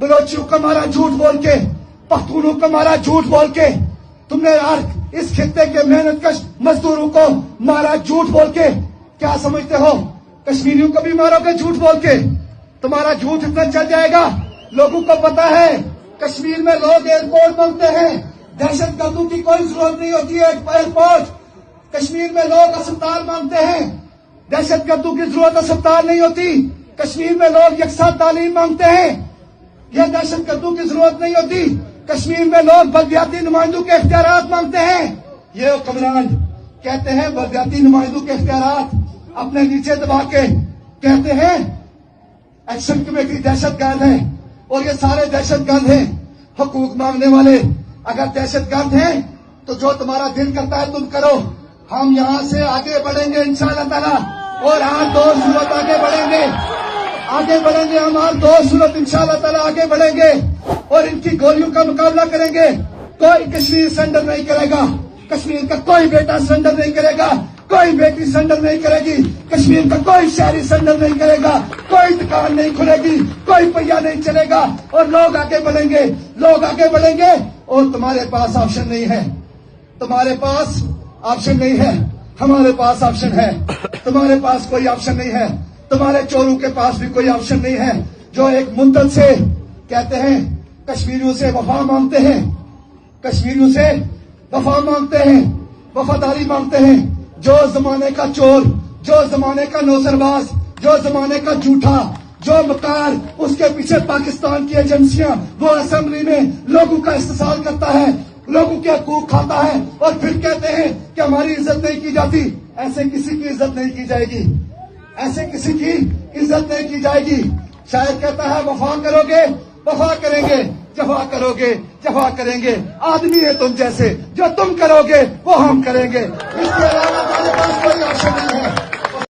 بلوچیوں کو مارا جھوٹ بول کے، پختونوں کو مارا جھوٹ بول کے، تم نے اس خطے کے محنت کش مزدوروں کو مارا جھوٹ بول کے. کیا سمجھتے ہو کشمیریوں کو بھی مارو گے جھوٹ بول کے؟ تمہارا جھوٹ اتنا چل جائے گا. لوگوں کو پتا ہے کشمیر میں لوگ ایئرپورٹ مانگتے ہیں، دہشت گردوں کی کوئی ضرورت نہیں ہوتی ہے ایئرپورٹ. کشمیر میں لوگ اسپتال مانگتے ہیں، دہشت گردوں کی ضرورت اسپتال نہیں ہوتی. کشمیر میں لوگ یکساں تعلیم مانگتے ہیں، یہ دہشت گردوں کی ضرورت نہیں ہوتی. کشمیر میں لوگ بلدیاتی نمائندوں کے اختیارات مانگتے ہیں. یہ حکمران کہتے ہیں بلدیاتی نمائندوں کے اختیارات، اپنے نیچے دبا کے کہتے ہیں ایکشن کمیٹی دہشت گرد ہے اور یہ سارے دہشت گرد ہیں. حقوق مانگنے والے اگر دہشت گرد ہیں تو جو تمہارا دل کرتا ہے تم کرو. ہم یہاں سے آگے بڑھیں گے انشاءاللہ تعالی، اور ہر دو صورت آگے بڑھیں گے، ہم ہر دو صورت انشاءاللہ تعالی آگے بڑھیں گے اور ان کی گولیوں کا مقابلہ کریں گے. کوئی کشمیر سرنڈر نہیں کرے گا، کشمیر کا کوئی بیٹا سرنڈر نہیں کرے گا، کوئی بیٹی سرنڈر نہیں کرے گی، کشمیر کا کوئی شہری سرنڈر نہیں کرے گا، کوئی دکان نہیں کھلے گی، کوئی پہیا نہیں چلے گا، اور لوگ آگے بڑھیں گے. اور تمہارے پاس آپشن نہیں ہے، تمہارے پاس آپشن نہیں ہے، ہمارے پاس آپشن ہے. تمہارے پاس کوئی آپشن نہیں ہے، تمہارے چوروں کے پاس بھی کوئی آپشن نہیں ہے، جو ایک منتل سے کہتے ہیں کشمیریوں سے وفا مانگتے ہیں، کشمیریوں سے وفا مانگتے ہیں، وفاداری مانگتے ہیں. جو زمانے کا چور، جو زمانے کا نوسرباز، جو زمانے کا جھوٹا، جو مکار، اس کے پیچھے پاکستان کی ایجنسیاں، وہ اسمبلی میں لوگوں کا استحصال کرتا ہے، لوگوں کے حقوق کھاتا ہے، اور پھر کہتے ہیں کہ ہماری عزت نہیں کی جاتی. ایسے کسی کی عزت نہیں کی جائے گی، ایسے کسی کی عزت نہیں کی جائے گی. شاید کہتا ہے وفا کرو گے وفا کریں گے، جفا کرو گے جفا کریں گے. آدمی ہے تم جیسے، جو تم کرو گے وہ ہم کریں گے. اس کے